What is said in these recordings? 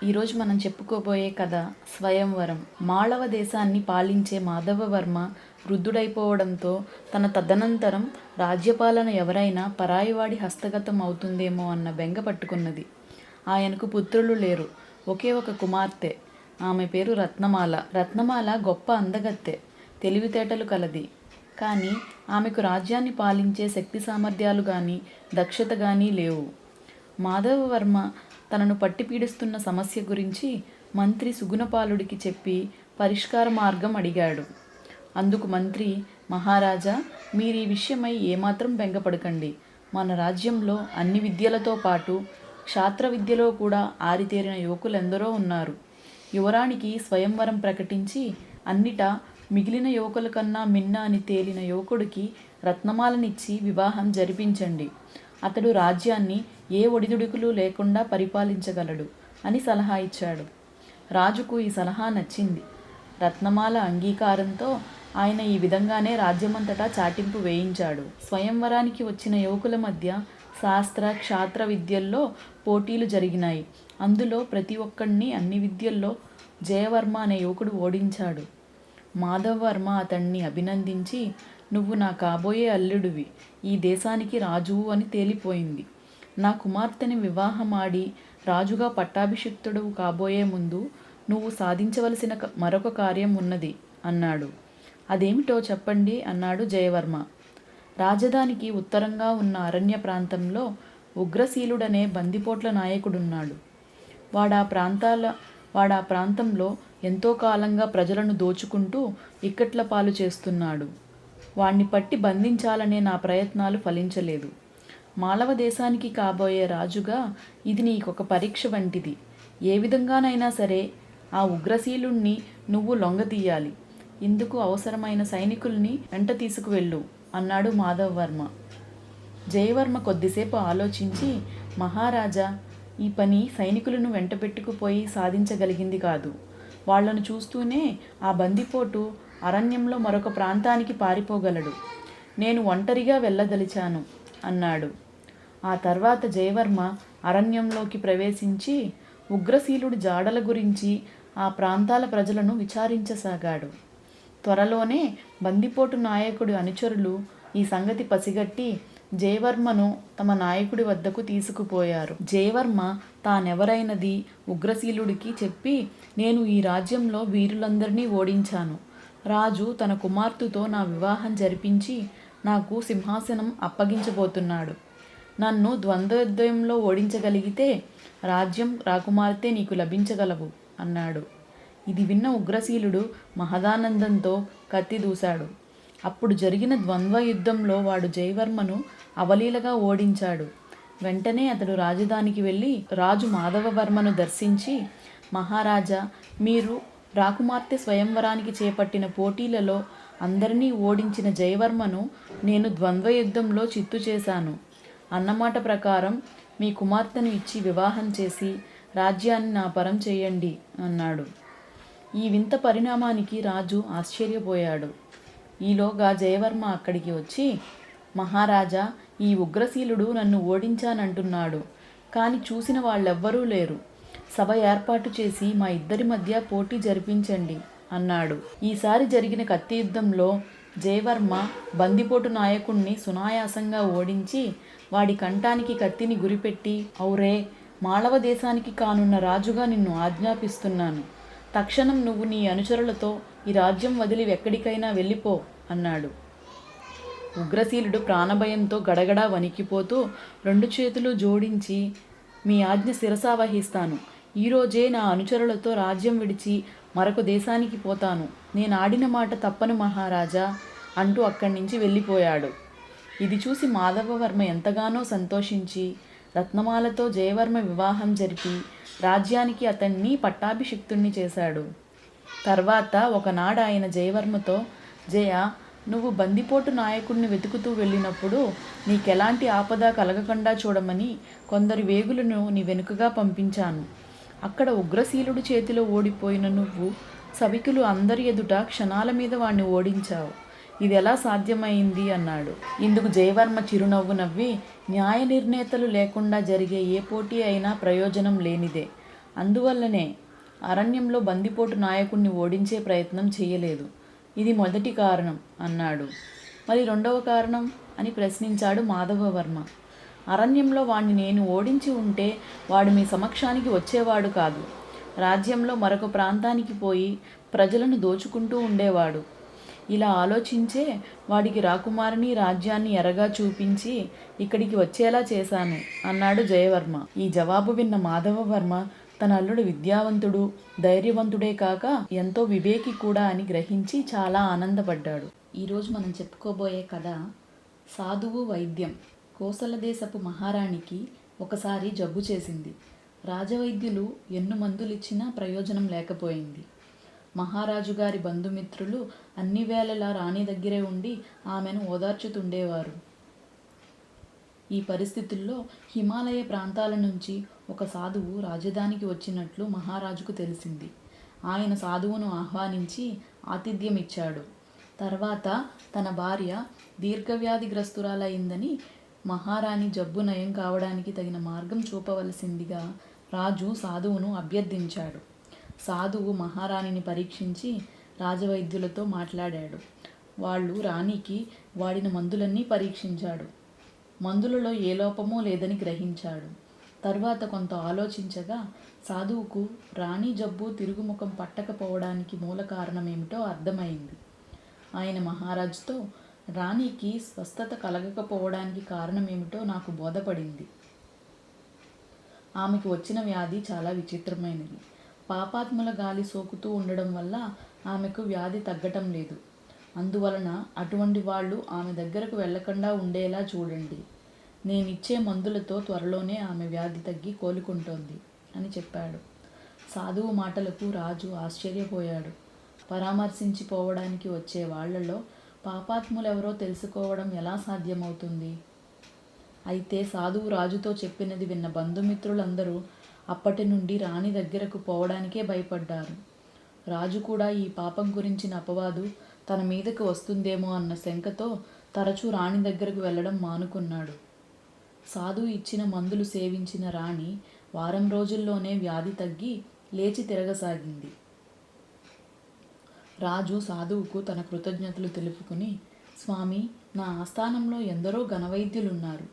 ఈరోజు మనం చెప్పుకోబోయే కథ స్వయంవరం. మాళవ దేశాన్ని పాలించే మాధవవర్మ వృద్ధుడైపోవడంతో తన తదనంతరం రాజ్యపాలన ఎవరైనా పరాయివాడి హస్తగతం అవుతుందేమో అన్న బెంగ పట్టుకున్నది. ఆయనకు పుత్రులు లేరు. ఒకే ఒక కుమార్తె. ఆమె పేరు రత్నమాల. రత్నమాల గొప్ప అందగత్తె, తెలివితేటలు కలది. కానీ ఆమెకు రాజ్యాన్ని పాలించే శక్తి సామర్థ్యాలు కానీ దక్షత కానీ లేవు. మాధవవర్మ తనను పట్టి పీడిస్తున్న సమస్య గురించి మంత్రి సుగుణపాలుడికి చెప్పి పరిష్కార మార్గం అడిగాడు. అందుకు మంత్రి, మహారాజా, మీరు ఈ విషయమై ఏమాత్రం బెంగపడకండి. మన రాజ్యంలో అన్ని విద్యలతో పాటు క్షాత్ర విద్యలో కూడా ఆరితేరిన యువకులెందరో ఉన్నారు. యువరానికి స్వయంవరం ప్రకటించి అన్నిటా మిగిలిన యువకుల కన్నా మిన్న అని తేలిన యువకుడికి రత్నమాలనిచ్చి వివాహం జరిపించండి. అతడు రాజ్యాన్ని ఏ ఒడిదుడుకులు లేకుండా పరిపాలించగలడు అని సలహా ఇచ్చాడు. రాజుకు ఈ సలహా నచ్చింది. రత్నమాల అంగీకారంతో ఆయన ఈ విధంగానే రాజ్యమంతటా చాటింపు వేయించాడు. స్వయంవరానికి వచ్చిన యువకుల మధ్య శాస్త్ర క్షాత్ర విద్యల్లో పోటీలు జరిగినాయి. అందులో ప్రతి ఒక్కడిని అన్ని విద్యల్లో జయవర్మ అనే యువకుడు ఓడించాడు. మాధవవర్మ అతన్ని అభినందించి, నువ్వు నా కాబోయే అల్లుడివి, ఈ దేశానికి రాజువు అని తేలిపోయింది. నా కుమార్తెని వివాహమాడి రాజుగా పట్టాభిషిక్తుడు కాబోయే ముందు నువ్వు సాధించవలసిన మరొక కార్యం ఉన్నది అన్నాడు. అదేమిటో చెప్పండి అన్నాడు జయవర్మ. రాజధానికి ఉత్తరంగా ఉన్న అరణ్య ప్రాంతంలో ఉగ్రశీలుడనే బందిపోట్ల నాయకుడున్నాడు. వాడా ప్రాంతంలో ఎంతో కాలంగా ప్రజలను దోచుకుంటూ ఇక్కట్ల పాలు చేస్తున్నాడు. వాణ్ణి పట్టి బంధించాలనే నా ప్రయత్నాలు ఫలించలేదు. మాళవ దేశానికి కాబోయే రాజుగా ఇది నీకొక పరీక్ష వంటిది. ఏ విధంగానైనా సరే ఆ ఉగ్రశీలుణ్ణి నువ్వు లొంగతీయాలి. ఇందుకు అవసరమైన సైనికుల్ని వెంట తీసుకువెళ్ళు అన్నాడు మాధవవర్మ. జయవర్మ కొద్దిసేపు ఆలోచించి, మహారాజా, ఈ పని సైనికులను వెంట పెట్టుకుపోయి సాధించగలిగింది కాదు. వాళ్లను చూస్తూనే ఆ బందిపోటు అరణ్యంలో మరొక ప్రాంతానికి పారిపోగలడు. నేను ఒంటరిగా వెళ్ళదలిచాను అన్నాడు. ఆ తర్వాత జయవర్మ అరణ్యంలోకి ప్రవేశించి ఉగ్రశీలుడి జాడల గురించి ఆ ప్రాంతాల ప్రజలను విచారించసాగాడు. త్వరలోనే బందిపోటు నాయకుడి అనుచరులు ఈ సంగతి పసిగట్టి జయవర్మను తమ నాయకుడి వద్దకు తీసుకుపోయారు. జయవర్మ తానెవరైనది ఉగ్రశీలుడికి చెప్పి, నేను ఈ రాజ్యంలో వీరులందరినీ ఓడించాను. రాజు తన కుమార్తెతో నా వివాహం జరిపించి నాకు సింహాసనం అప్పగించబోతున్నాడు. నన్ను ద్వంద్వయుద్ధంలో ఓడించగలిగితే రాజ్యం, రాకుమార్తె నీకు లభించగలవు అన్నాడు. ఇది విన్న ఉగ్రశీలుడు మహదానందంతో కత్తి దూశాడు. అప్పుడు జరిగిన ద్వంద్వ యుద్ధంలో వాడు జయవర్మను అవలీలగా ఓడించాడు. వెంటనే అతడు రాజధానికి వెళ్ళి రాజు మాధవవర్మను దర్శించి, మహారాజా, మీరు రాకుమార్తె స్వయంవరానికి చేపట్టిన పోటీలలో అందరినీ ఓడించిన జయవర్మను నేను ద్వంద్వయుద్ధంలో చిత్తు చేశాను. అన్నమాట ప్రకారం మీ కుమార్తెను ఇచ్చి వివాహం చేసి రాజ్యాన్ని నా పరం చేయండి అన్నాడు. ఈ వింత పరిణామానికి రాజు ఆశ్చర్యపోయాడు. ఈలోగా జయవర్మ అక్కడికి వచ్చి, మహారాజా, ఈ ఉగ్రశీలుడు నన్ను ఓడించానంటున్నాడు. కానీ చూసిన వాళ్ళెవ్వరూ లేరు. సభ ఏర్పాటు చేసి మా ఇద్దరి మధ్య పోటీ జరిపించండి అన్నాడు. ఈసారి జరిగిన కత్తి యుద్ధంలో జయవర్మ బందిపోటు నాయకుణ్ణి సునాయాసంగా ఓడించి వాడి కంఠానికి కత్తిని గురిపెట్టి, ఔరే, మాళవ దేశానికి కానున్న రాజుగా నిన్ను ఆజ్ఞాపిస్తున్నాను. తక్షణం నువ్వు నీ అనుచరులతో ఈ రాజ్యం వదిలి ఎక్కడికైనా వెళ్ళిపో అన్నాడు. ఉగ్రశీలుడు ప్రాణభయంతో గడగడా వణికిపోతూ రెండు చేతులు జోడించి, మీ ఆజ్ఞ శిరసా వహిస్తాను. ఈరోజే నా అనుచరులతో రాజ్యం విడిచి మరొక దేశానికి పోతాను. నేను ఆడిన మాట తప్పను మహారాజా అంటూ అక్కడి నుంచి వెళ్ళిపోయాడు. ఇది చూసి మాధవవర్మ ఎంతగానో సంతోషించి రత్నమాలతో జయవర్మ వివాహం జరిపి రాజ్యానికి అతన్ని పట్టాభిషిక్తుణ్ణి చేశాడు. తర్వాత ఒకనాడు ఆయన జయవర్మతో, జయ, నువ్వు బందిపోటు నాయకుడిని వెతుకుతూ వెళ్ళినప్పుడు నీకెలాంటి ఆపద కలగకుండా చూడమని కొందరు వేగులను నీ వెనుకగా పంపించాను. అక్కడ ఉగ్రశీలుడి చేతిలో ఓడిపోయిన నువ్వు సభికులు అందరి ఎదుట క్షణాల మీద వాణ్ణి ఓడించావు. ఇది ఎలా సాధ్యమైంది అన్నాడు. ఇందుకు జయవర్మ చిరునవ్వు నవ్వి, న్యాయ నిర్ణేతలు లేకుండా జరిగే ఏ పోటీ అయినా ప్రయోజనం లేనిదే. అందువల్లనే అరణ్యంలో బందిపోటు నాయకుణ్ణి ఓడించే ప్రయత్నం చేయలేదు. ఇది మొదటి కారణం అన్నాడు. మరి రెండవ కారణం అని ప్రశ్నించాడు మాధవవర్మ. అరణ్యంలో వాణ్ణి నేను ఓడించి ఉంటే వాడు మీ సమక్షానికి వచ్చేవాడు కాదు. రాజ్యంలో మరొక ప్రాంతానికి పోయి ప్రజలను దోచుకుంటూ ఉండేవాడు. ఇలా ఆలోచించే వాడికి రాకుమారిని రాజ్యాన్ని ఎరగా చూపించి ఇక్కడికి వచ్చేలా చేశాను అన్నాడు జయవర్మ. ఈ జవాబు విన్న మాధవవర్మ తన అల్లుడు విద్యావంతుడు, ధైర్యవంతుడే కాక ఎంతో వివేకి కూడా అని గ్రహించి చాలా ఆనందపడ్డాడు. ఈరోజు మనం చెప్పుకోబోయే కథ సాధువు వైద్యం. కోసల దేశపు మహారాణికి ఒకసారి జబ్బు చేసింది. రాజవైద్యులు ఎన్ని మందులిచ్చినా ప్రయోజనం లేకపోయింది. మహారాజు గారి బంధుమిత్రులు అన్ని వేళలా రాణి దగ్గరే ఉండి ఆమెను ఓదార్చుతుండేవారు. ఈ పరిస్థితుల్లో హిమాలయ ప్రాంతాల నుంచి ఒక సాధువు రాజధానికి వచ్చినట్లు మహారాజుకు తెలిసింది. ఆయన సాధువును ఆహ్వానించి ఆతిథ్యం ఇచ్చాడు. తర్వాత తన భార్య దీర్ఘవ్యాధిగ్రస్తురాలైందని, మహారాణి జబ్బు నయం కావడానికి తగిన మార్గం చూపవలసిందిగా రాజు సాధువును అభ్యర్థించాడు. సాధువు మహారాణిని పరీక్షించి రాజవైద్యులతో మాట్లాడాడు. వాళ్ళు రాణికి వాడిన మందులన్నీ పరీక్షించాడు. మందులలో ఏ లోపమూ లేదని గ్రహించాడు. తర్వాత కొంత ఆలోచించగా సాధువుకు రాణి జబ్బు తిరుగుముఖం పట్టకపోవడానికి మూల కారణమేమిటో అర్థమైంది. ఆయన మహారాజుతో, రాణికి స్వస్థత కలగకపోవడానికి కారణమేమిటో నాకు బోధపడింది. ఆమెకు వచ్చిన వ్యాధి చాలా విచిత్రమైనది. పాపాత్ముల గాలి సోకుతూ ఉండడం వల్ల ఆమెకు వ్యాధి తగ్గటం లేదు. అందువలన అటువంటి వాళ్ళు ఆమె దగ్గరకు వెళ్ళకుండా ఉండేలా చూడండి. నేనిచ్చే మందులతో త్వరలోనే ఆమె వ్యాధి తగ్గి కోలుకుంటోంది అని చెప్పాడు. సాధువు మాటలకు రాజు ఆశ్చర్యపోయాడు. పరామర్శించిపోవడానికి వచ్చే వాళ్లలో పాపాత్ములెవరో తెలుసుకోవడం ఎలా సాధ్యమవుతుంది? అయితే సాధువు రాజుతో చెప్పినది విన్న బంధుమిత్రులందరూ అప్పటి నుండి రాణి దగ్గరకు పోవడానికే భయపడ్డారు. రాజు కూడా ఈ పాపం గురించిన అపవాదు తన మీదకు వస్తుందేమో అన్న శంకతో తరచూ రాణి దగ్గరకు వెళ్ళడం మానుకున్నాడు. సాధువు ఇచ్చిన మందులు సేవించిన రాణి వారం రోజుల్లోనే వ్యాధి తగ్గి లేచి తిరగసాగింది. రాజు సాధువుకు తన కృతజ్ఞతలు తెలుపుకుని, స్వామి, నా ఆస్థానంలో ఎందరో ఘనవైద్యులున్నారు.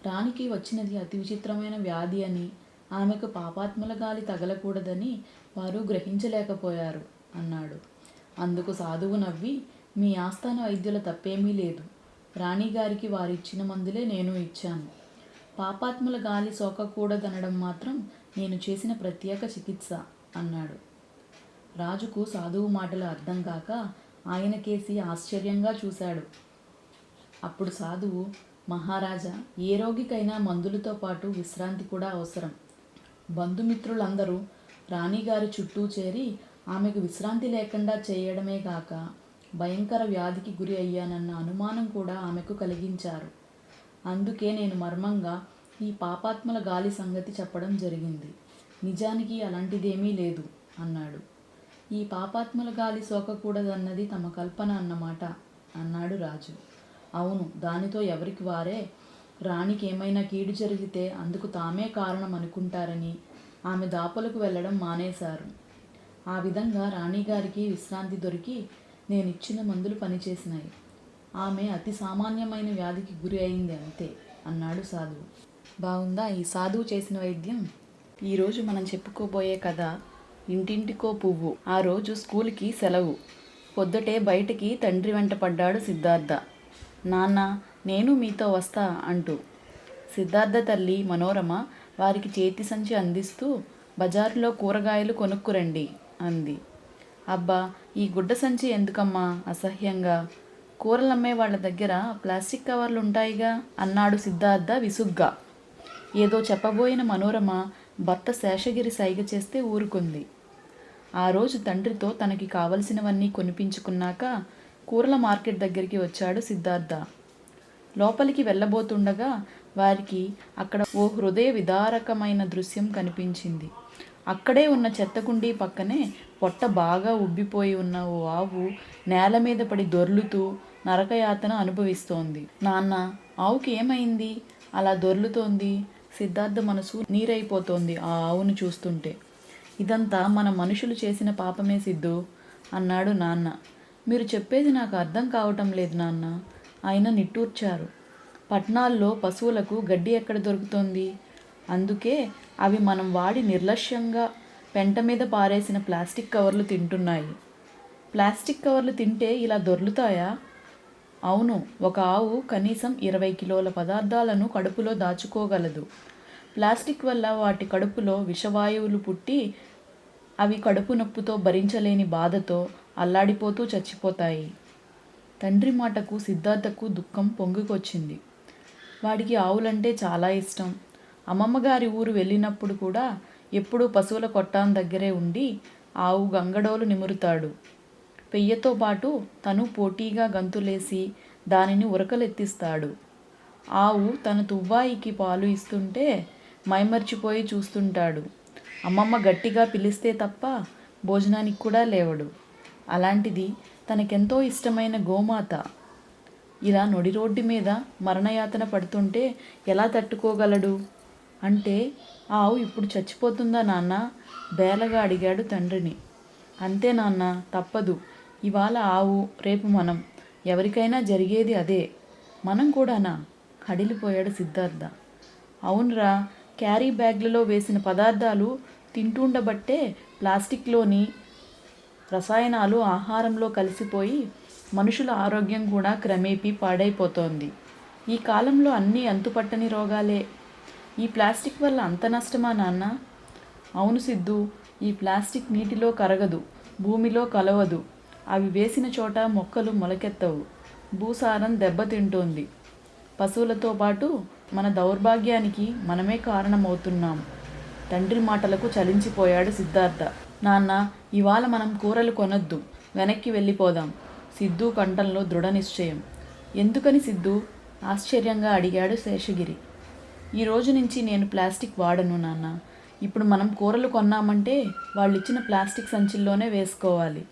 రాణికి వచ్చినది అతి విచిత్రమైన వ్యాధి అని, ఆమెకు పాపాత్ముల గాలి తగలకూడదని వారు గ్రహించలేకపోయారు అన్నాడు. అందుకు సాధువు నవ్వి, మీ ఆస్థాన వైద్యుల తప్పేమీ లేదు. రాణిగారికి వారిచ్చిన మందులే నేను ఇచ్చాను. పాపాత్ముల గాలి సోకకూడదనడం మాత్రం నేను చేసిన ప్రత్యేక చికిత్స అన్నాడు. రాజుకు సాధువు మాటలు అర్థం కాక ఆయనకేసి ఆశ్చర్యంగా చూశాడు. అప్పుడు సాధువు, మహారాజా, ఏ రోగికైనా మందులతో పాటు విశ్రాంతి కూడా అవసరం. బంధుమిత్రులందరూ రాణిగారి చుట్టూ చేరి ఆమెకు విశ్రాంతి లేకుండా చేయడమే కాక భయంకర వ్యాధికి గురి అయ్యానన్న అనుమానం కూడా ఆమెకు కలిగించారు. అందుకే నేను మర్మంగా ఈ పాపాత్మల గాలి సంగతి చెప్పడం జరిగింది. నిజానికి అలాంటిదేమీ లేదు అన్నాడు. ఈ పాపాత్మల గాలి సోకకూడదన్నది తమ కల్పన అన్నమాట అన్నాడు రాజు. అవును, దానితో ఎవరికి వారే రాణికి ఏమైనా కీడు జరిగితే అందుకు తామే కారణం అనుకుంటారని ఆమె దాపలకు వెళ్ళడం మానేశారు. ఆ విధంగా రాణిగారికి విశ్రాంతి దొరికి నేనిచ్చిన మందులు పనిచేసినాయి. ఆమె అతి సామాన్యమైన వ్యాధికి గురి అయింది అంతే అన్నాడు సాధువు. బాగుందా ఈ సాధువు చేసిన వైద్యం? ఈరోజు మనం చెప్పుకోబోయే కథ ఇంటింటికో పువ్వు. ఆ రోజు స్కూల్కి సెలవు. పొద్దుటే బయటికి తండ్రి వెంట పడ్డాడు సిద్ధార్థ. నాన్న, నేను మీతో వస్తా అంటూ. సిద్ధార్థ తల్లి మనోరమ వారికి చేతి సంచి అందిస్తూ, బజారులో కూరగాయలు కొనుక్కురండి అంది. అబ్బా, ఈ గుడ్డ సంచి ఎందుకమ్మా అసహ్యంగా? కూరలమ్మే వాళ్ళ దగ్గర ప్లాస్టిక్ కవర్లు ఉంటాయిగా అన్నాడు సిద్ధార్థ విసుగ్గా. ఏదో చెప్పబోయిన మనోరమ భర్త శేషగిరి సైగ చేస్తే ఊరుకుంది. ఆ రోజు తండ్రితో తనకి కావలసినవన్నీ కొనిపించుకున్నాక కూరల మార్కెట్ దగ్గరికి వచ్చాడు సిద్ధార్థ. లోపలికి వెళ్ళబోతుండగా వారికి అక్కడ ఓ హృదయ విదారకమైన దృశ్యం కనిపించింది. అక్కడే ఉన్న చెత్తకుండీ పక్కనే పొట్ట బాగా ఉబ్బిపోయి ఉన్న ఓ ఆవు నేల మీద పడి దొర్లుతూ నరకయాతన అనుభవిస్తోంది. నాన్న, ఆవుకి ఏమైంది అలా దొర్లుతోంది? సిద్ధార్థ మనసు నీరైపోతోంది ఆ ఆవును చూస్తుంటే. ఇదంతా మన మనుషులు చేసిన పాపమే సిద్ధు అన్నాడు నాన్న. మీరు చెప్పేది నాకు అర్థం కావటం లేదు నాన్న. ఆయన నిట్టూర్చారు. పట్నాల్లో పశువులకు గడ్డి ఎక్కడ దొరుకుతోంది? అందుకే అవి మనం వాడి నిర్లక్ష్యంగా పెంట మీద పారేసిన ప్లాస్టిక్ కవర్లు తింటున్నాయి. ప్లాస్టిక్ కవర్లు తింటే ఇలా దొర్లుతాయా? అవును, ఒక ఆవు కనీసం 20 కిలోల పదార్థాలను కడుపులో దాచుకోగలదు. ప్లాస్టిక్ వల్ల వాటి కడుపులో విషవాయువులు పుట్టి అవి కడుపు నొప్పుతో భరించలేని బాధతో అల్లాడిపోతూ చచ్చిపోతాయి. తండ్రి మాటకు సిద్ధార్థకు దుఃఖం పొంగుకొచ్చింది. వాడికి ఆవులంటే చాలా ఇష్టం. అమ్మమ్మగారి ఊరు వెళ్ళినప్పుడు కూడా ఎప్పుడూ పశువుల కొట్టాం దగ్గరే ఉండి ఆవు గంగడోలు నిమురుతాడు. పెయ్యతో పాటు తను పోటీగా గంతులేసి దానిని ఉరకలెత్తిస్తాడు. ఆవు తన తువ్వాయికి పాలు ఇస్తుంటే మైమర్చిపోయి చూస్తుంటాడు. అమ్మమ్మ గట్టిగా పిలిస్తే తప్ప భోజనానికి కూడా లేవడు. అలాంటిది తనకెంతో ఇష్టమైన గోమాత ఇలా నొడి రోడ్డు మీద మరణయాతన పడుతుంటే ఎలా తట్టుకోగలడు? అంటే ఆవు ఇప్పుడు చచ్చిపోతుందా నాన్న? బేలగా అడిగాడు తండ్రిని. అంతే నాన్న, తప్పదు. ఇవాళ ఆవు, రేపు మనం. ఎవరికైనా జరిగేది అదే. మనం కూడానా? హడిలిపోయాడు సిద్ధార్థ. అవునరా, క్యారీ బ్యాగ్లలో వేసిన పదార్థాలు తింటుండబట్టే ప్లాస్టిక్లోని రసాయనాలు ఆహారంలో కలిసిపోయి మనుషుల ఆరోగ్యం కూడా క్రమేపీ పాడైపోతోంది. ఈ కాలంలో అన్నీ అంతుపట్టని రోగాలే. ఈ ప్లాస్టిక్ వల్ల అంత నష్టమా నాన్న? అవును సిద్ధు, ఈ ప్లాస్టిక్ నీటిలో కరగదు, భూమిలో కలవదు. అవి వేసిన చోట మొక్కలు మొలకెత్తవు. భూసారం దెబ్బతింటోంది. పశువులతో పాటు మన దౌర్భాగ్యానికి మనమే కారణమవుతున్నాం. తండ్రి మాటలకు చలించిపోయాడు సిద్ధార్థ. నాన్న, ఇవాళ మనం కూరలు కొనొద్దు, వెనక్కి వెళ్ళిపోదాం. సిద్ధు కంఠంలో దృఢ నిశ్చయం. ఎందుకని సిద్ధు? ఆశ్చర్యంగా అడిగాడు శేషగిరి. ఈ రోజు నుంచి నేను ప్లాస్టిక్ వాడను నాన్న. ఇప్పుడు మనం కూరలు కొన్నామంటే వాళ్ళిచ్చిన ప్లాస్టిక్ సంచుల్లోనే వేసుకోవాలి.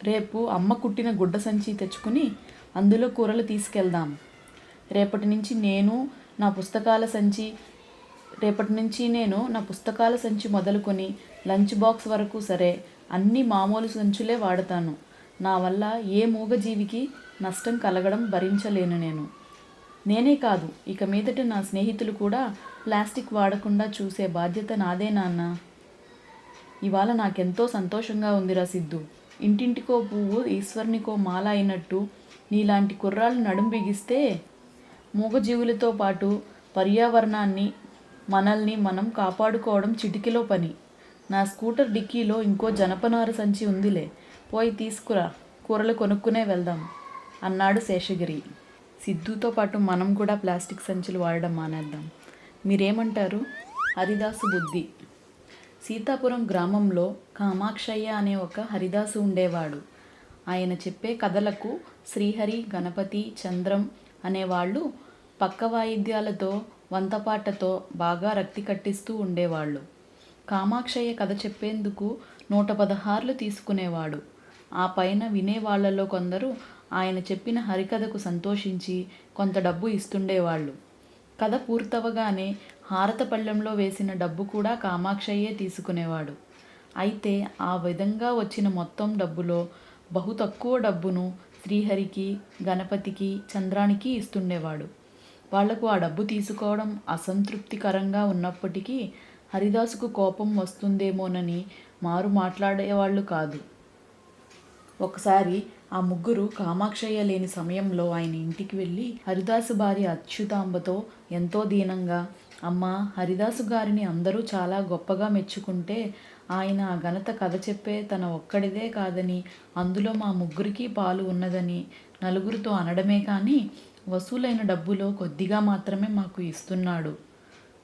రేపు అమ్మ కుట్టిన గుడ్డ సంచి తెచ్చుకుని అందులో కూరలు తీసుకెళ్దాం. రేపటి నుంచి నేను నా పుస్తకాల సంచి మొదలుకొని లంచ్ బాక్స్ వరకు సరే అన్ని మామూలు సంచులే వాడతాను. నా వల్ల ఏ మూగజీవికి నష్టం కలగడం భరించలేను నేను. నేనే కాదు, ఇక మీదట నా స్నేహితులు కూడా ప్లాస్టిక్ వాడకుండా చూసే బాధ్యత నాదే నాన్న. ఇవాళ నాకెంతో సంతోషంగా ఉందిరా సిద్ధు. ఇంటింటికో పువ్వు ఈశ్వరునికో మాల అయినట్టు నీలాంటి కుర్రాళ్ళు నడుం బిగిస్తే మూగజీవులతో పాటు పర్యావరణాన్ని, మనల్ని మనం కాపాడుకోవడం చిటికెలో పని. నా స్కూటర్ డిక్కీలో ఇంకో జనపనార సంచి ఉందిలే, పోయి తీసుకురా, కూరలు కొనుక్కునే వెళ్దాం అన్నాడు శేషగిరి. సిద్ధుతో పాటు మనం కూడా ప్లాస్టిక్ సంచులు వాడడం మానేద్దాం. మీరేమంటారు? హరిదాసు బుద్ధి. సీతాపురం గ్రామంలో కామాక్షయ్య అనే ఒక హరిదాసు ఉండేవాడు. ఆయన చెప్పే కథలకు శ్రీహరి, గణపతి, చంద్రం అనేవాళ్ళు పక్క వాయిద్యాలతో, వంతపాటతో బాగా రక్తి కట్టిస్తూ ఉండేవాళ్ళు. కామాక్షయ్య కథ చెప్పేందుకు 116 తీసుకునేవాడు. ఆ పైన వినేవాళ్లలో కొందరు ఆయన చెప్పిన హరికథకు సంతోషించి కొంత డబ్బు ఇస్తుండేవాళ్ళు. కథ పూర్తవగానే హారతపళ్ళెంలో వేసిన డబ్బు కూడా కామాక్షయ్యే తీసుకునేవాడు. అయితే ఆ విధంగా వచ్చిన మొత్తం డబ్బులో బహు తక్కువ డబ్బును శ్రీహరికి, గణపతికి, చంద్రానికి ఇస్తుండేవాడు. వాళ్లకు ఆ డబ్బు తీసుకోవడం అసంతృప్తికరంగా ఉన్నప్పటికీ హరిదాసుకు కోపం వస్తుందేమోనని మారు మాట్లాడేవాళ్ళు కాదు. ఒకసారి ఆ ముగ్గురు కామాక్షయ్య లేని సమయంలో ఆయన ఇంటికి వెళ్ళి హరిదాసు భార్య అచ్యుతాంబతో ఎంతో దీనంగా, అమ్మా, హరిదాసు గారిని అందరూ చాలా గొప్పగా మెచ్చుకుంటే ఆయన ఆ ఘనత కథ చెప్పే తన ఒక్కడిదే కాదని, అందులో మా ముగ్గురికి పాలు ఉన్నదని నలుగురితో అనడమే కానీ వసూలైన డబ్బులో కొద్దిగా మాత్రమే మాకు ఇస్తున్నాడు.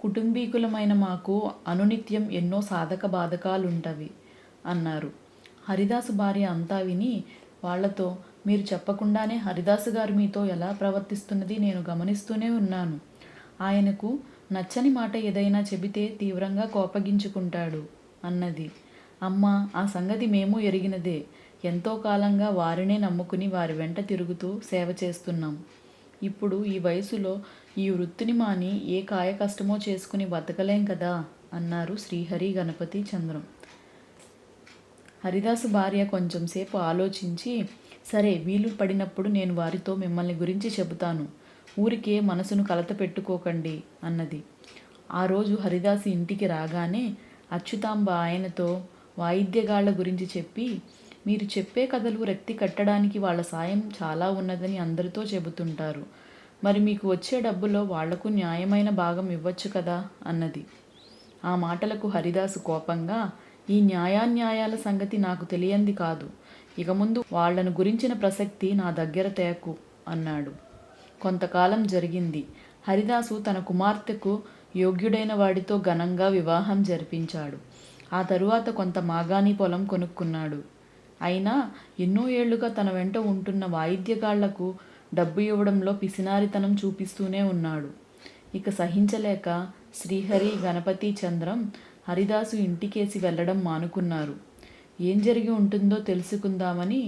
కుటుంబీకులమైన మాకు అనునిత్యం ఎన్నో సాధక బాధకాలుంటవి అన్నారు. హరిదాసు భార్య అంతా విని వాళ్లతో, మీరు చెప్పకుండానే హరిదాసు గారు మీతో ఎలా ప్రవర్తిస్తున్నది నేను గమనిస్తూనే ఉన్నాను. ఆయనకు నచ్చని మాట ఏదైనా చెబితే తీవ్రంగా కోపగించుకుంటాడు అన్నది. అమ్మ, ఆ సంగతి మేము ఎరిగినదే. ఎంతో కాలంగా వారినే నమ్ముకుని వారి వెంట తిరుగుతూ సేవ చేస్తున్నాం. ఇప్పుడు ఈ వయసులో ఈ వృత్తిని మాని ఏ కాయ కష్టమో చేసుకుని బతకలేం కదా అన్నారు శ్రీహరి, గణపతి, చంద్రం. హరిదాసు భార్య కొంచెంసేపు ఆలోచించి, సరే, వీలు పడినప్పుడు నేను వారితో మిమ్మల్ని గురించి చెబుతాను. ఊరికే మనసును కలత పెట్టుకోకండి అన్నది. ఆ రోజు హరిదాసు ఇంటికి రాగానే అచ్యుతాంబ ఆయనతో వాయిద్యగాళ్ల గురించి చెప్పి, మీరు చెప్పే కథలు రెత్తి కట్టడానికి వాళ్ళ సాయం చాలా ఉన్నదని అందరితో చెబుతుంటారు. మరి మీకు వచ్చే డబ్బులో వాళ్లకు న్యాయమైన భాగం ఇవ్వచ్చు కదా అన్నది. ఆ మాటలకు హరిదాసు కోపంగా, ఈ న్యాయాన్యాయాల సంగతి నాకు తెలియంది కాదు. ఇక ముందు వాళ్లను గురించిన ప్రసక్తి నా దగ్గర తేకు అన్నాడు. కొంతకాలం జరిగింది. హరిదాసు తన కుమార్తెకు యోగ్యుడైన వాడితో ఘనంగా వివాహం జరిపించాడు. ఆ తరువాత కొంత మాగాణి పొలం కొనుక్కున్నాడు. అయినా ఎన్నో ఏళ్లుగా తన వెంట ఉంటున్న వాయిద్యగాళ్లకు డబ్బు ఇవ్వడంలో పిసినారితనం చూపిస్తూనే ఉన్నాడు. ఇక సహించలేక శ్రీహరి, గణపతి, చంద్రం హరిదాసు ఇంటికేసి వెళ్లడం మానుకున్నారు. ఏం జరిగి ఉంటుందో తెలుసుకుందామని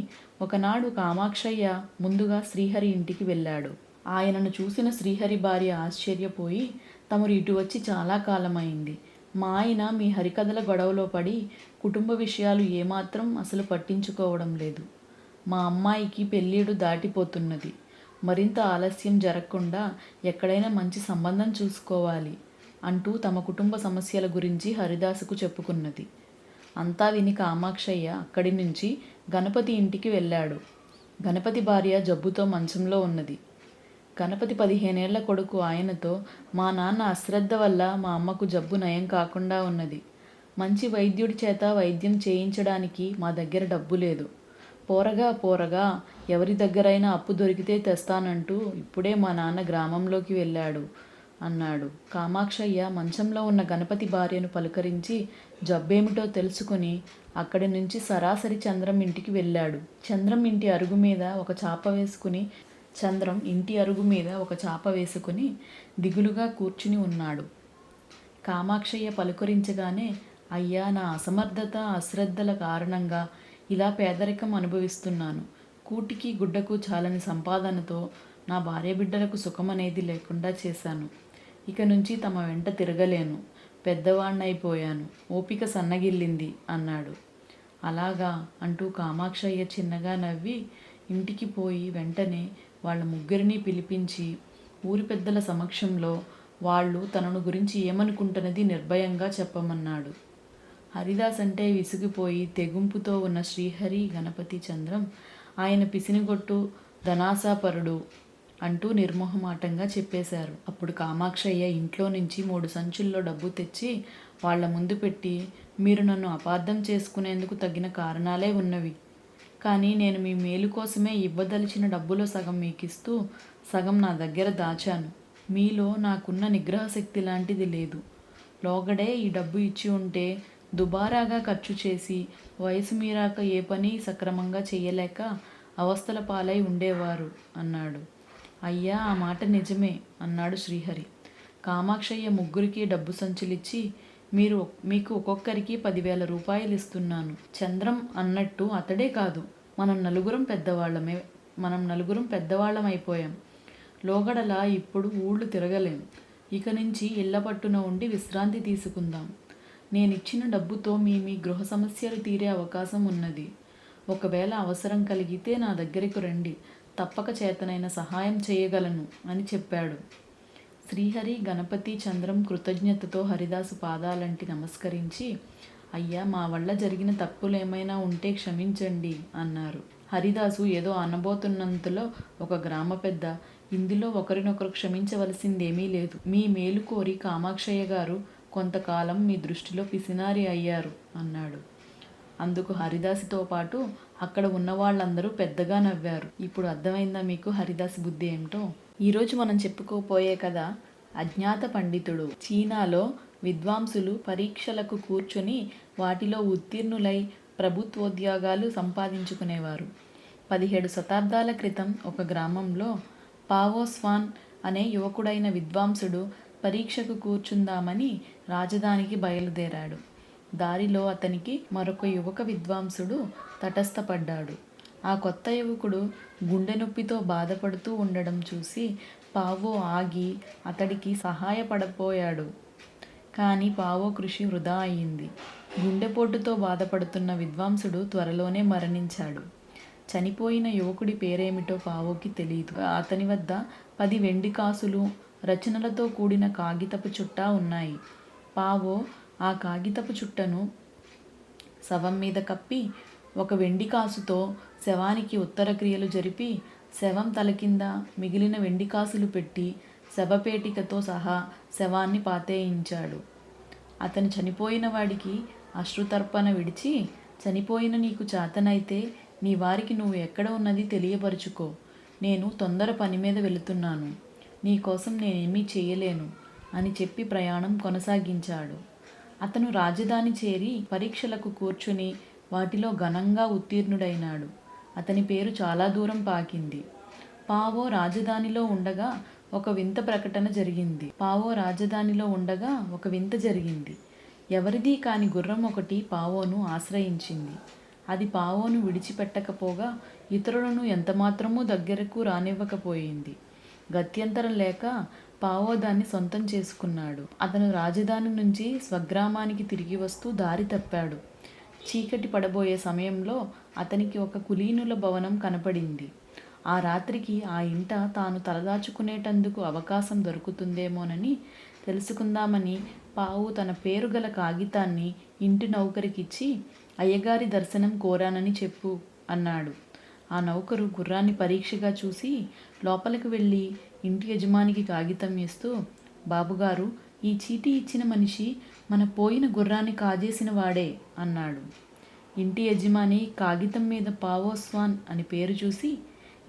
ఒకనాడు కామాక్షయ్య ముందుగా శ్రీహరి ఇంటికి వెళ్ళాడు. ఆయనను చూసిన శ్రీహరి భార్య ఆశ్చర్యపోయి, తమరు ఇటు వచ్చి చాలా కాలమైంది. మా ఆయన మీ హరికథల గొడవలో పడి కుటుంబ విషయాలు ఏమాత్రం అసలు పట్టించుకోవడం లేదు. మా అమ్మాయికి పెళ్ళీడు దాటిపోతున్నది. మరింత ఆలస్యం జరగకుండా ఎక్కడైనా మంచి సంబంధం చూసుకోవాలి అంటూ తమ కుటుంబ సమస్యల గురించి హరిదాసుకు చెప్పుకున్నది. అంతా విని కామాక్షయ్య అక్కడి నుంచి గణపతి ఇంటికి వెళ్ళాడు. గణపతి భార్య జబ్బుతో మంచంలో ఉన్నది. గణపతి 15 ఏళ్ల కొడుకు ఆయనతో, మా నాన్న అశ్రద్ధ వల్ల మా అమ్మకు జబ్బు నయం కాకుండా ఉన్నది. మంచి వైద్యుడి చేత వైద్యం చేయించడానికి మా దగ్గర డబ్బు లేదు. పోరగా ఎవరి దగ్గరైనా అప్పు దొరికితే తెస్తానంటూ ఇప్పుడే మా నాన్న గ్రామంలోకి వెళ్ళాడు అన్నాడు. కామాక్షయ్య మంచంలో ఉన్న గణపతి భార్యను పలుకరించి జబ్బేమిటో తెలుసుకుని అక్కడి నుంచి సరాసరి చంద్రం ఇంటికి వెళ్ళాడు. చంద్రం ఇంటి అరుగు మీద ఒక చాప వేసుకుని దిగులుగా కూర్చుని ఉన్నాడు. కామాక్షయ్య పలుకరించగానే, అయ్యా, నా అసమర్థత, అశ్రద్ధల కారణంగా ఇలా పేదరికం అనుభవిస్తున్నాను. కూటికి గుడ్డకు చాలని సంపాదనతో నా భార్య బిడ్డలకు సుఖమనేది లేకుండా చేశాను. ఇక నుంచి తమ వెంట తిరగలేను. పెద్దవాణ్ణైపోయాను. ఓపిక సన్నగిల్లింది అన్నాడు. అలాగా అంటూ కామాక్షయ్య చిన్నగా నవ్వి ఇంటికి పోయి వెంటనే వాళ్ళ ముగ్గురిని పిలిపించి ఊరి పెద్దల సమక్షంలో వాళ్ళు తనను గురించి ఏమనుకుంటున్నది నిర్భయంగా చెప్పమన్నాడు. హరిదాస్ అంటే విసిగిపోయి తెగుంపుతో ఉన్న శ్రీహరి, గణపతి, చంద్రం ఆయన పిసినిగొట్టు, ధనాసాపరుడు అంటూ నిర్మోహమాటంగా చెప్పేశారు. అప్పుడు కామాక్షయ్య ఇంట్లో నుంచి 3 సంచుల్లో డబ్బు తెచ్చి వాళ్ల ముందు పెట్టి, మీరు నన్ను అపార్థం చేసుకునేందుకు తగిన కారణాలే ఉన్నవి. కానీ నేను మీ మేలు కోసమే ఇవ్వదలిచిన డబ్బులో సగం మీకిస్తూ సగం నా దగ్గర దాచాను. మీలో నాకున్న నిగ్రహశక్తి లాంటిది లేదు. లోగడే ఈ డబ్బు ఇచ్చి ఉంటే దుబారాగా ఖర్చు చేసి వయసు మీరాక ఏ పని సక్రమంగా చెయ్యలేక అవస్థల పాలై ఉండేవారు అన్నాడు. అయ్యా, ఆ మాట నిజమే అన్నాడు శ్రీహరి. కామాక్షయ్య ముగ్గురికి డబ్బు సంచులిచ్చి, మీకు ఒక్కొక్కరికి 10,000 రూపాయలు ఇస్తున్నాను. చంద్రం అన్నట్టు అతడే కాదు, మనం నలుగురం పెద్దవాళ్ళమైపోయాం. లోగడలా ఇప్పుడు ఊళ్ళు తిరగలేం. ఇక నుంచి ఇళ్ల పట్టున ఉండి విశ్రాంతి తీసుకుందాం. నేనిచ్చిన డబ్బుతో మీ గృహ సమస్యలు తీరే అవకాశం ఉన్నది. ఒకవేళ అవసరం కలిగితే నా దగ్గరకు రండి. తప్పక చేతనైన సహాయం చేయగలను అని చెప్పాడు. శ్రీహరి, గణపతి, చంద్రం కృతజ్ఞతతో హరిదాసు పాదాలంటి నమస్కరించి, అయ్యా, మా వల్ల జరిగిన తప్పులేమైనా ఉంటే క్షమించండి అన్నారు. హరిదాసు ఏదో అనబోతున్నంతలో ఒక గ్రామ పెద్ద, ఇందులో ఒకరినొకరు క్షమించవలసిందేమీ లేదు. మీ మేలు కోరి కామాక్షయ్య గారు కొంతకాలం మీ దృష్టిలో పిసినారి అయ్యారు అన్నాడు. అందుకు హరిదాసుతో పాటు అక్కడ ఉన్న వాళ్ళందరూ పెద్దగా నవ్వారు. ఇప్పుడు అర్థమైందా మీకు హరిదాసు బుద్ధి ఏమిటో? ఈరోజు మనం చెప్పుకోపోయే కథ అజ్ఞాత పండితుడు. చీనాలో విద్వాంసులు పరీక్షలకు కూర్చొని వాటిలో ఉత్తీర్ణులై ప్రభుత్వోద్యోగాలు సంపాదించుకునేవారు. 17 శతాబ్దాల క్రితం ఒక గ్రామంలో పావోస్వాన్ అనే యువకుడైన విద్వాంసుడు పరీక్షకు కూర్చుందామని రాజధానికి బయలుదేరాడు. దారిలో అతనికి మరొక యువక విద్వాంసుడు తటస్థపడ్డాడు. ఆ కొత్త యువకుడు గుండె నొప్పితో బాధపడుతూ ఉండడం చూసి పావో ఆగి అతడికి సహాయపడపోయాడు. కానీ పావో కృషి వృధా అయింది. గుండెపోటుతో బాధపడుతున్న విద్వాంసుడు త్వరలోనే మరణించాడు. చనిపోయిన యువకుడి పేరేమిటో పావోకి తెలియదు. అతని వద్ద 10 వెండి కాసులు, రచనలతో కూడిన కాగితపు చుట్ట ఉన్నాయి. పావో ఆ కాగితపు చుట్టను శవం మీద కప్పి, ఒక వెండి కాసుతో శవానికి ఉత్తర క్రియలు జరిపి, శవం తల కింద మిగిలిన వెండి కాసులు పెట్టి శవపేటికతో సహా శవాన్ని పాతేయించాడు. అతను చనిపోయిన వాడికి అశ్రుతర్పణ విడిచి, చనిపోయిన నీకు చేతనైతే నీ వారికి నువ్వు ఎక్కడ ఉన్నది తెలియపరుచుకో. నేను తొందర పని మీద వెళుతున్నాను, నీకోసం నేనేమీ చేయలేను అని చెప్పి ప్రయాణం కొనసాగించాడు. అతను రాజధాని చేరి పరీక్షలకు కూర్చుని వాటిలో ఘనంగా ఉత్తీర్ణుడైనాడు. అతని పేరు చాలా దూరం పాకింది. పావో రాజధానిలో ఉండగా ఒక వింత ప్రకటన జరిగింది. ఎవరిది కాని గుర్రం ఒకటి పావోను ఆశ్రయించింది. అది పావోను విడిచిపెట్టకపోగా ఇతరులను ఎంతమాత్రమూ దగ్గరకు రానివ్వకపోయింది. గత్యంతరం లేక పావో దాన్ని సొంతం చేసుకున్నాడు. అతను రాజధాని నుంచి స్వగ్రామానికి తిరిగి వస్తూ దారి తప్పాడు. చీకటి పడబోయే సమయంలో అతనికి ఒక కులీనుల భవనం కనపడింది. ఆ రాత్రికి ఆ ఇంట తాను తలదాచుకునేటందుకు అవకాశం దొరుకుతుందేమోనని తెలుసుకుందామని పావు తన పేరు గల కాగితాన్ని ఇంటి నౌకరికిచ్చి, అయ్యగారి దర్శనం కోరానని చెప్పు అన్నాడు. ఆ నౌకరు గుర్రాన్ని పరీక్షగా చూసి లోపలికి వెళ్ళి ఇంటి యజమానికి కాగితం ఇస్తూ, బాబుగారు, ఈ చీటీ ఇచ్చిన మనిషి మన పోయిన గుర్రాన్ని కాజేసిన వాడే అన్నాడు. ఇంటి యజమాని కాగితం మీద పావోస్వాన్ అని పేరు చూసి,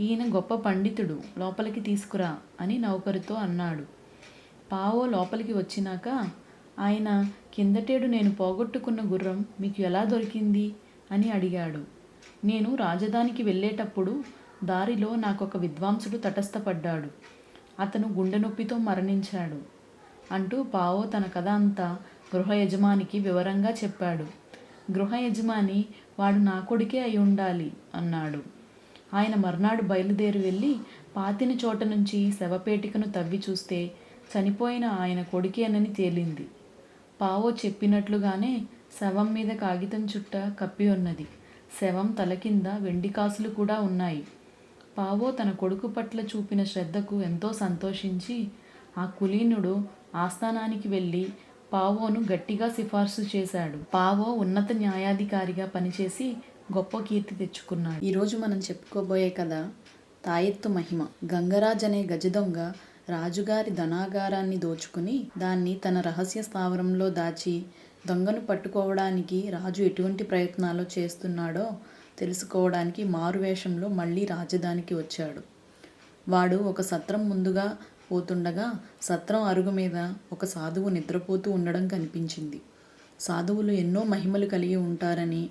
ఈయన గొప్ప పండితుడు, లోపలికి తీసుకురా అని నౌకరుతో అన్నాడు. పావో లోపలికి వచ్చినాక ఆయన, కిందటేడు నేను పోగొట్టుకున్న గుర్రం మీకు ఎలా దొరికింది అని అడిగాడు. నేను రాజధానికి వెళ్ళేటప్పుడు దారిలో నాకొక విద్వాంసుడు తటస్థపడ్డాడు. అతను గుండె నొప్పితో మరణించాడు అంటూ పావో తన కథ అంతా గృహ యజమానికి వివరంగా చెప్పాడు. గృహ యజమాని, వాడు నా కొడుకే అయి ఉండాలి అన్నాడు. ఆయన మర్నాడు బయలుదేరి వెళ్ళి పాతిన చోట నుంచి శవపేటికను తవ్వి చూస్తే చనిపోయిన ఆయన కొడుకేనని తేలింది. పావో చెప్పినట్లుగానే శవం మీద కాగితం చుట్ట కప్పి ఉన్నది. శవం తల కింద వెండి కాసులు కూడా ఉన్నాయి. పావో తన కొడుకు పట్ల చూపిన శ్రద్ధకు ఎంతో సంతోషించి ఆ కులీనుడు ఆస్థానానికి వెళ్ళి పావోను గట్టిగా సిఫార్సు చేశాడు. పావో ఉన్నత న్యాయాధికారిగా పనిచేసి గొప్ప కీర్తి తెచ్చుకున్నాడు. ఈరోజు మనం చెప్పుకోబోయే కథ తాయెత్తు మహిమ. గంగరాజ్ అనే గజదొంగ రాజుగారి ధనాగారాన్ని దోచుకుని దాన్ని తన రహస్య స్థావరంలో దాచి, దొంగను పట్టుకోవడానికి రాజు ఎటువంటి ప్రయత్నాలు చేస్తున్నాడో తెలుసుకోవడానికి మారువేషంలో మళ్ళీ రాజధానికి వచ్చాడు. వాడు ఒక సత్రం ముందుగా పోతుండగా సత్రం అరుగు మీద ఒక సాధువు నిద్రపోతూ ఉండడం కనిపించింది. సాధువులు ఎన్నో మహిమలు కలిగి ఉంటారని,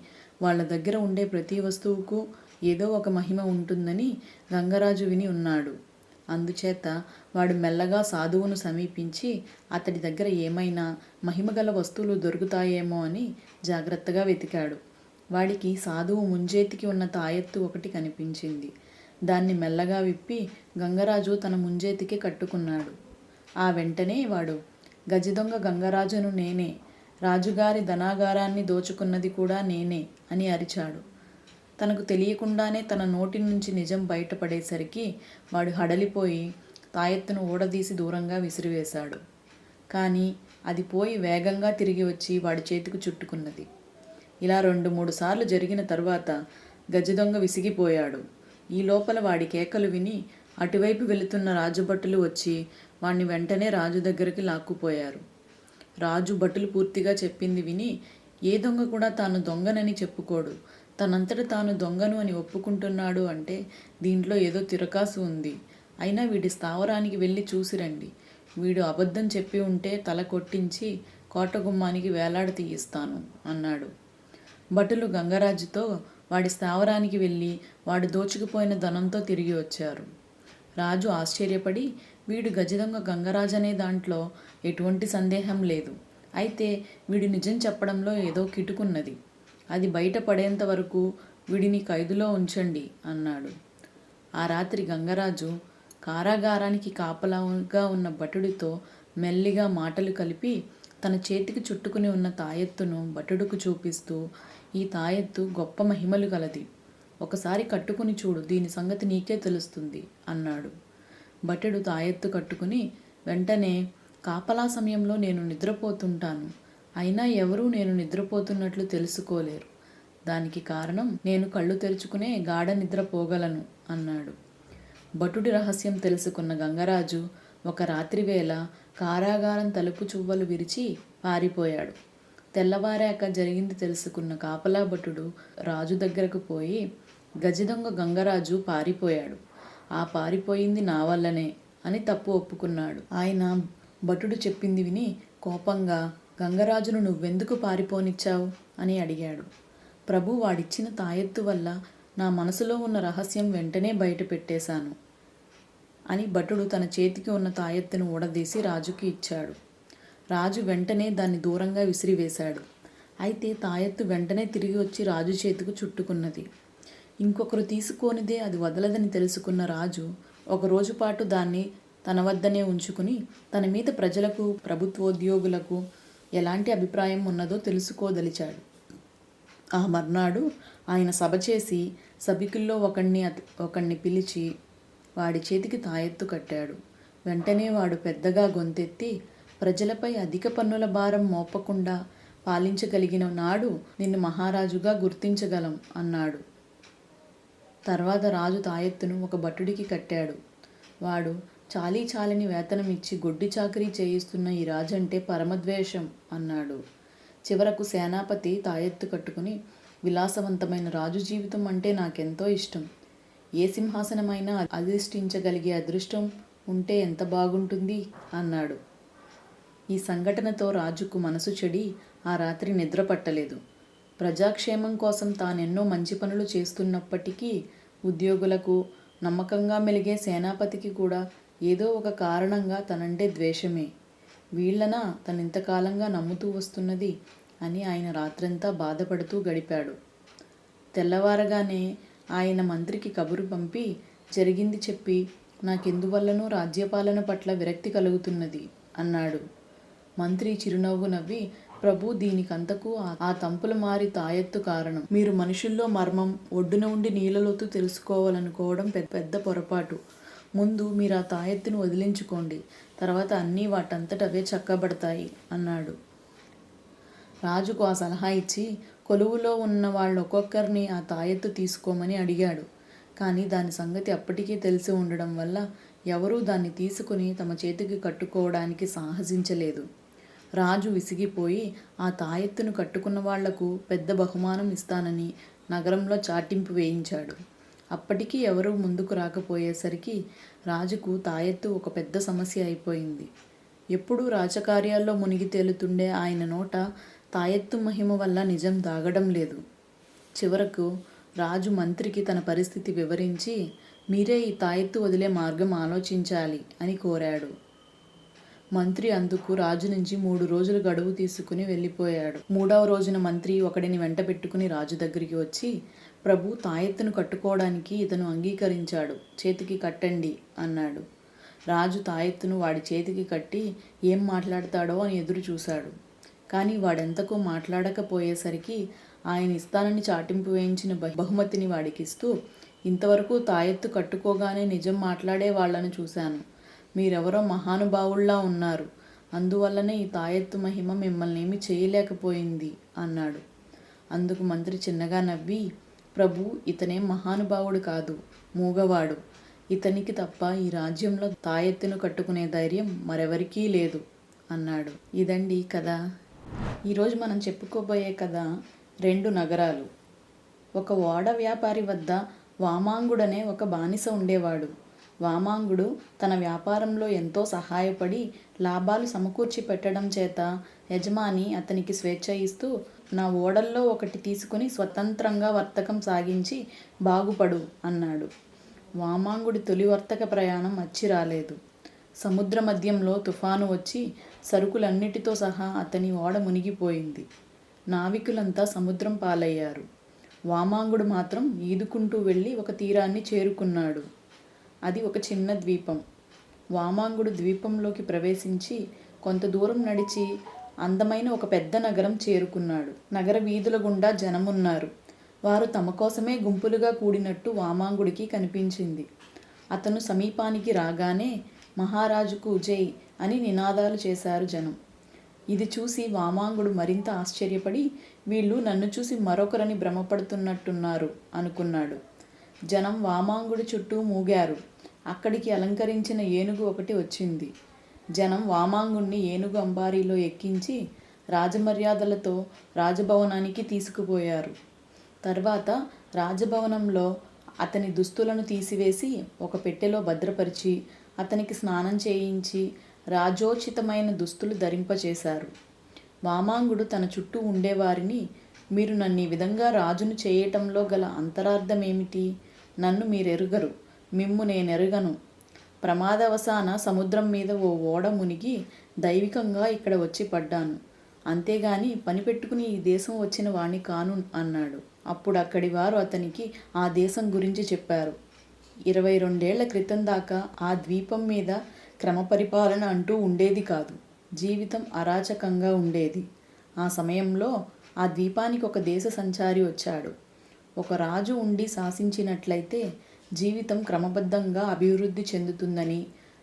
వాళ్ళ దగ్గర ఉండే ప్రతి వస్తువుకు ఏదో ఒక మహిమ ఉంటుందని గంగరాజు విని ఉన్నాడు. అందుచేత వాడు మెల్లగా సాధువును సమీపించి అతడి దగ్గర ఏమైనా మహిమగల వస్తువులు దొరుకుతాయేమో అని జాగ్రత్తగా వెతికాడు. వాడికి సాధువు ముంజేతికి ఉన్న తాయెత్తు ఒకటి కనిపించింది. దాన్ని మెల్లగా విప్పి గంగరాజు తన ముంజేతికి కట్టుకున్నాడు. ఆ వెంటనే వాడు, గజదొంగ గంగరాజును నేనే, రాజుగారి ధనాగారాన్ని దోచుకున్నది కూడా నేనే అని అరిచాడు. తనకు తెలియకుండానే తన నోటి నుంచి నిజం బయటపడేసరికి వాడు హడలిపోయి తాయెత్తును ఊడదీసి దూరంగా విసిరివేశాడు. కానీ అది పోయి వేగంగా తిరిగి వచ్చి వాడి చేతికి చుట్టుకున్నది. ఇలా 2-3 సార్లు జరిగిన తరువాత గజదొంగ విసిగిపోయాడు. ఈ లోపల వాడి కేకలు విని అటువైపు వెళుతున్న రాజుభటులు వచ్చి వాణ్ణి వెంటనే రాజు దగ్గరికి లాక్కుపోయారు. రాజు భటులు పూర్తిగా చెప్పింది విని, ఏ దొంగ కూడా తాను దొంగనని చెప్పుకోడు, తనంతట తాను దొంగను అని ఒప్పుకుంటున్నాడు అంటే దీంట్లో ఏదో తిరకాసు ఉంది. అయినా వీడి స్థావరానికి వెళ్ళి చూసిరండి. వీడు అబద్ధం చెప్పి ఉంటే తల కొట్టించి కోటగుమ్మానికి వేలాడ తీయిస్తాను అన్నాడు. భటులు గంగరాజుతో వాడి స్థావరానికి వెళ్ళి వాడు దోచుకుపోయిన ధనంతో తిరిగి వచ్చారు. రాజు ఆశ్చర్యపడి, వీడు గజదొంగ గంగరాజనే దాంట్లో ఎటువంటి సందేహం లేదు. అయితే వీడు నిజం చెప్పడంలో ఏదో కిటుకున్నది. అది బయటపడేంత వరకు వీడిని ఖైదులో ఉంచండి అన్నాడు. ఆ రాత్రి గంగరాజు కారాగారానికి కాపలాగా ఉన్న భటుడితో మెల్లిగా మాటలు కలిపి తన చేతికి చుట్టుకుని ఉన్న తాయెత్తును భటుడుకు చూపిస్తూ, ఈ తాయెత్తు గొప్ప మహిమలు గలది. ఒకసారి కట్టుకుని చూడు, దీని సంగతి నీకే తెలుస్తుంది అన్నాడు. భటుడు తాయెత్తు కట్టుకుని వెంటనే, కాపలా సమయంలో నేను నిద్రపోతుంటాను, అయినా ఎవరూ నేను నిద్రపోతున్నట్లు తెలుసుకోలేరు. దానికి కారణం నేను కళ్ళు తెరుచుకునే గాఢ నిద్రపోగలను అన్నాడు. భటుడి రహస్యం తెలుసుకున్న గంగరాజు ఒక రాత్రివేళ కారాగారం తలుపు చువ్వలు విరిచి పారిపోయాడు. తెల్లవారాక జరిగింది తెలుసుకున్న కాపలా భటుడు రాజు దగ్గరకు పోయి, గజదొంగ గంగరాజు పారిపోయాడు, ఆ పారిపోయింది నా వల్లనే అని తప్పు ఒప్పుకున్నాడు. ఆయన భటుడు చెప్పింది విని కోపంగా, గంగరాజును నువ్వెందుకు పారిపోనిచ్చావు అని అడిగాడు. ప్రభు, వాడిచ్చిన తాయెత్తు వల్ల నా మనసులో ఉన్న రహస్యం వెంటనే బయట పెట్టేశాను అని భటుడు తన చేతికి ఉన్న తాయెత్తును ఊడదీసి రాజుకి ఇచ్చాడు. రాజు వెంటనే దాన్ని దూరంగా విసిరివేశాడు. అయితే తాయెత్తు వెంటనే తిరిగి వచ్చి రాజు చేతికి చుట్టుకున్నది. ఇంకొకరు తీసుకోనిదే అది వదలదని తెలుసుకున్న రాజు ఒకరోజు పాటు దాన్ని తన వద్దనే ఉంచుకుని తన మీద ప్రజలకు, ప్రభుత్వోద్యోగులకు ఎలాంటి అభిప్రాయం ఉన్నదో తెలుసుకోదలిచాడు. ఆ మర్నాడు ఆయన సభ చేసి సభికుల్లో ఒకణ్ణి పిలిచి వాడి చేతికి తాయెత్తు కట్టాడు. వెంటనే వాడు పెద్దగా గొంతెత్తి, ప్రజలపై అధిక పన్నుల భారం మోపకుండా పాలించగలిగిన నాడు నిన్ను మహారాజుగా గుర్తించగలం అన్నాడు. తర్వాత రాజు తాయెత్తును ఒక భటుడికి కట్టాడు. వాడు చాలీ చాలని వేతనం ఇచ్చి గొడ్డి చాకరీ చేయిస్తున్న ఈ రాజంటే పరమద్వేషం అన్నాడు. చివరకు సేనాపతి తాయెత్తు కట్టుకుని, విలాసవంతమైన రాజు జీవితం అంటే నాకెంతో ఇష్టం, ఏ సింహాసనమైనా అధిష్ఠించగలిగే అదృష్టం ఉంటే ఎంత బాగుంటుంది అన్నాడు. ఈ సంఘటనతో రాజుకు మనసు చెడి ఆ రాత్రి నిద్ర పట్టలేదు. ప్రజాక్షేమం కోసం తానెన్నో మంచి పనులు చేస్తున్నప్పటికీ ఉద్యోగులకు, నమ్మకంగా మెలిగే సేనాపతికి కూడా ఏదో ఒక కారణంగా తనంటే ద్వేషమే. వీళ్ళనా తనింతకాలంగా నమ్ముతూ వస్తున్నది అని ఆయన రాత్రంతా బాధపడుతూ గడిపాడు. తెల్లవారగానే ఆయన మంత్రికి కబురు పంపి జరిగింది చెప్పి, నాకెందువల్లనూ రాజ్యపాలన పట్ల విరక్తి కలుగుతున్నది అన్నాడు. మంత్రి చిరునవ్వు నవ్వి, ప్రభు, దీనికంతకు ఆ తంపుల మారి తాయెత్తు కారణం. మీరు మనుషుల్లో మర్మం, ఒడ్డున ఉండి నీళ్ళలోతు తెలుసుకోవాలనుకోవడం పెద్ద పొరపాటు. ముందు మీరు ఆ తాయెత్తును వదిలించుకోండి, తర్వాత అన్నీ వాటంతటవే చక్కబడతాయి అన్నాడు. రాజుకు ఆ సలహా ఇచ్చి కొలువులో ఉన్న వాళ్ళొక్కొక్కరిని ఆ తాయెత్తు తీసుకోమని అడిగాడు. కానీ దాని సంగతి అప్పటికీ తెలిసి ఉండడం వల్ల ఎవరూ దాన్ని తీసుకుని తమ చేతికి కట్టుకోవడానికి సాహసించలేదు. రాజు విసిగిపోయి ఆ తాయెత్తును కట్టుకున్న వాళ్లకు పెద్ద బహుమానం ఇస్తానని నగరంలో చాటింపు వేయించాడు. అప్పటికీ ఎవరూ ముందుకు రాకపోయేసరికి రాజుకు తాయెత్తు ఒక పెద్ద సమస్య అయిపోయింది. ఎప్పుడూ రాజకార్యాల్లో మునిగి తేలుతుండే ఆయన నోట తాయెత్తు మహిమ వల్ల నిజం దాగడం లేదు. చివరకు రాజు మంత్రికి తన పరిస్థితి వివరించి, మీరే ఈ తాయెత్తు వదిలే మార్గం ఆలోచించాలి అని కోరాడు. మంత్రి అందుకు రాజు నుంచి 3 రోజులు గడువు తీసుకుని వెళ్ళిపోయాడు. 3వ రోజున మంత్రి ఒకడిని వెంట పెట్టుకుని రాజు దగ్గరికి వచ్చి, ప్రభు, తాయెత్తును కట్టుకోవడానికి ఇతను అంగీకరించాడు, చేతికి కట్టండి అన్నాడు. రాజు తాయెత్తును వాడి చేతికి కట్టి ఏం మాట్లాడతాడో అని ఎదురు చూశాడు. కానీ వాడెంతకూ మాట్లాడకపోయేసరికి ఆయన ఇస్తానని చాటింపు వేయించిన బహుమతిని వాడికిస్తూ, ఇంతవరకు తాయెత్తు కట్టుకోగానే నిజం మాట్లాడే వాళ్లను చూశాను, మీరెవరో మహానుభావుల్లా ఉన్నారు, అందువల్లనే ఈ తాయెత్తు మహిమ మిమ్మల్ని ఏమీ చేయలేకపోయింది అన్నాడు. అందుకు మంత్రి చిన్నగా నవ్వి, ప్రభు, ఇతనేం మహానుభావుడు కాదు, మూగవాడు, ఇతనికి తప్ప ఈ రాజ్యంలో తాయెత్తును కట్టుకునే ధైర్యం మరెవరికీ లేదు అన్నాడు. ఇదండి కథ. ఈరోజు మనం చెప్పుకోబోయే కథ 2 నగరాలు. ఒక ఓడ వ్యాపారి వద్ద వామాంగుడనే ఒక బానిస ఉండేవాడు. వామాంగుడు తన వ్యాపారంలో ఎంతో సహాయపడి లాభాలు సమకూర్చి పెట్టడం చేత యజమాని అతనికి స్వేచ్ఛ ఇస్తూ, నా ఓడల్లో ఒకటి తీసుకుని స్వతంత్రంగా వర్తకం సాగించి బాగుపడు అన్నాడు. వామాంగుడి తొలి వర్తక ప్రయాణం అచ్చి రాలేదు. సముద్ర మధ్యంలో తుఫాను వచ్చి సరుకులన్నిటితో సహా అతని ఓడ మునిగిపోయింది. నావికులంతా సముద్రం పాలయ్యారు. వామాంగుడు మాత్రం ఈదుకుంటూ వెళ్ళి ఒక తీరాన్ని చేరుకున్నాడు. అది ఒక చిన్న ద్వీపం. వామాంగుడు ద్వీపంలోకి ప్రవేశించి కొంత దూరం నడిచి అందమైన ఒక పెద్ద నగరం చేరుకున్నాడు. నగర వీధుల గుండా జనమున్నారు. వారు తమ కోసమే గుంపులుగా కూడినట్టు వామాంగుడికి కనిపించింది. అతను సమీపానికి రాగానే మహారాజుకు జై అని నినాదాలు చేశారు జనం. ఇది చూసి వామాంగుడు మరింత ఆశ్చర్యపడి, వీళ్ళు నన్ను చూసి మరొకరని భ్రమపడుతున్నట్టున్నారు అనుకున్నాడు. జనం వామాంగుడి చుట్టూ మూగారు. అక్కడికి అలంకరించిన ఏనుగు ఒకటి వచ్చింది. జనం వామాంగుణ్ణి ఏనుగు అంబారీలో ఎక్కించి రాజమర్యాదలతో రాజభవనానికి తీసుకుపోయారు. తర్వాత రాజభవనంలో అతని దుస్తులను తీసివేసి ఒక పెట్టెలో భద్రపరిచి అతనికి స్నానం చేయించి రాజోచితమైన దుస్తులు ధరింపచేశారు. వామాంగుడు తన చుట్టూ ఉండేవారిని, మీరు నన్ను ఈ విధంగా రాజును చేయటంలో గల అంతరార్థమేమిటి? నన్ను మీరెరుగరు, మిమ్ము నేనెరుగను. ప్రమాదవశాన సముద్రం మీద ఓ ఓడ మునిగి దైవికంగా ఇక్కడ వచ్చి పడ్డాను. అంతేగాని పని పెట్టుకుని ఈ దేశం వచ్చిన వాణ్ణి కాను అన్నాడు. అప్పుడు అక్కడి వారు అతనికి ఆ దేశం గురించి చెప్పారు. 22 ఏళ్ల క్రితం దాకా ఆ ద్వీపం మీద క్రమపరిపాలన అంటూ ఉండేది కాదు. జీవితం అరాచకంగా ఉండేది. ఆ సమయంలో ఆ ద్వీపానికి ఒక దేశ సంచారి వచ్చాడు. ఒక రాజు ఉండి శాసించినట్లయితే జీవితం క్రమబద్ధంగా అభివృద్ధి చెందుతుందని,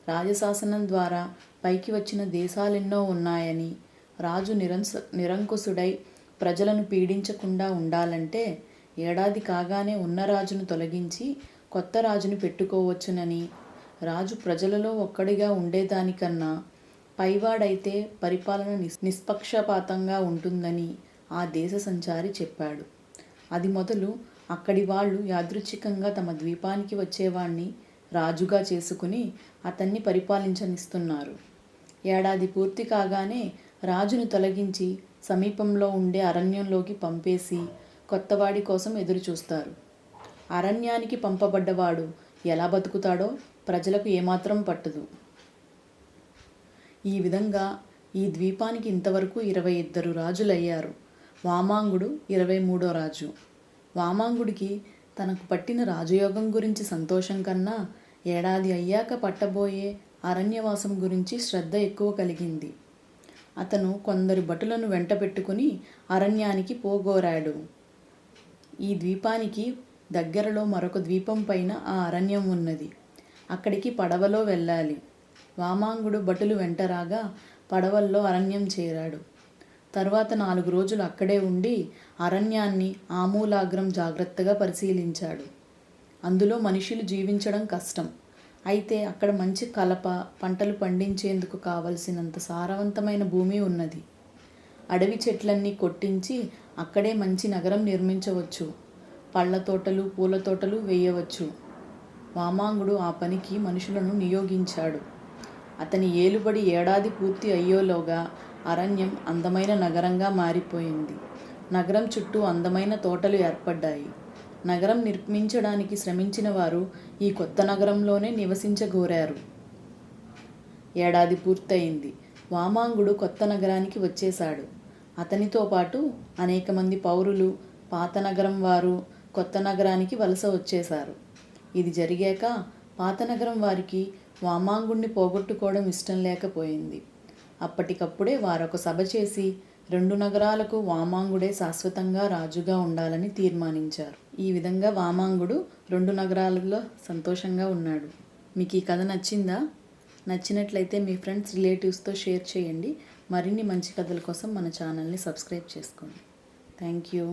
రాజశాసనం ద్వారా పైకి వచ్చిన దేశాలెన్నో ఉన్నాయని, రాజు నిరంకుశుడై ప్రజలను పీడించకుండా ఉండాలంటే ఏడాది కాగానే ఉన్న రాజును తొలగించి కొత్త రాజును పెట్టుకోవచ్చునని, రాజు ప్రజలలో ఒక్కడిగా ఉండేదానికన్నా పైవాడైతే పరిపాలన నిష్పక్షపాతంగా ఉంటుందని ఆ దేశ సంచారి చెప్పాడు. అది మొదలు అక్కడి వాళ్ళు యాదృచ్ఛికంగా తమ ద్వీపానికి వచ్చేవాణ్ణి రాజుగా చేసుకుని అతన్ని పరిపాలించనిస్తున్నారు. ఏడాది పూర్తి కాగానే రాజును తొలగించి సమీపంలో ఉండే అరణ్యంలోకి పంపేసి కొత్తవాడి కోసం ఎదురుచూస్తారు. అరణ్యానికి పంపబడ్డవాడు ఎలా బతుకుతాడో ప్రజలకు ఏమాత్రం పట్టదు. ఈ విధంగా ఈ ద్వీపానికి ఇంతవరకు 22 రాజులయ్యారు. వామాంగుడు 23వ రాజు. వామాంగుడికి తనకు పట్టిన రాజయోగం గురించి సంతోషం కన్నా ఏడాది అయ్యాక పట్టబోయే అరణ్యవాసం గురించి శ్రద్ధ ఎక్కువ కలిగింది. అతను కొందరు భటులను వెంట పెట్టుకుని అరణ్యానికి పోగోరాడు. ఈ ద్వీపానికి దగ్గరలో మరొక ద్వీపం పైన ఆ అరణ్యం ఉన్నది. అక్కడికి పడవలో వెళ్ళాలి. వామాంగుడు భటులు వెంటరాగా పడవల్లో అరణ్యం చేరాడు. తర్వాత 4 రోజులు అక్కడే ఉండి అరణ్యాన్ని ఆమూలాగ్రం జాగ్రత్తగా పరిశీలించాడు. అందులో మనుషులు జీవించడం కష్టం. అయితే అక్కడ మంచి కలప, పంటలు పండించేందుకు కావలసినంత సారవంతమైన భూమి ఉన్నది. అడవి చెట్లన్నీ కొట్టించి అక్కడే మంచి నగరం నిర్మించవచ్చు. పళ్ళ తోటలు, పూల తోటలు వేయవచ్చు. వామాంగుడు ఆ పనికి మనుషులను నియోగించాడు. అతని ఏలుబడి ఏడాది పూర్తి అయ్యేలోగా అరణ్యం అందమైన నగరంగా మారిపోయింది. నగరం చుట్టూ అందమైన తోటలు ఏర్పడ్డాయి. నగరం నిర్మించడానికి శ్రమించిన వారు ఈ కొత్త నగరంలోనే నివసించగోరారు. ఏడాది పూర్తయింది. వామాంగుడు కొత్త నగరానికి వచ్చేశాడు. అతనితో పాటు అనేక మంది పౌరులు, పాత నగరం వారు కొత్త నగరానికి వలస వచ్చేశారు. ఇది జరిగాక పాత నగరం వారికి వామాంగుణ్ణి పోగొట్టుకోవడం ఇష్టం లేకపోయింది. అప్పటికప్పుడే వారొక సభ చేసి 2 నగరాలకు వామాంగుడే శాశ్వతంగా రాజుగా ఉండాలని తీర్మానించారు. ఈ విధంగా వామాంగుడు 2 నగరాలలో సంతోషంగా ఉన్నాడు. మీకు ఈ కథ నచ్చిందా? నచ్చినట్లయితే మీ ఫ్రెండ్స్, రిలేటివ్స్తో షేర్ చేయండి. మరిన్ని మంచి కథల కోసం మన ఛానల్ని సబ్స్క్రైబ్ చేసుకోండి. Thank you.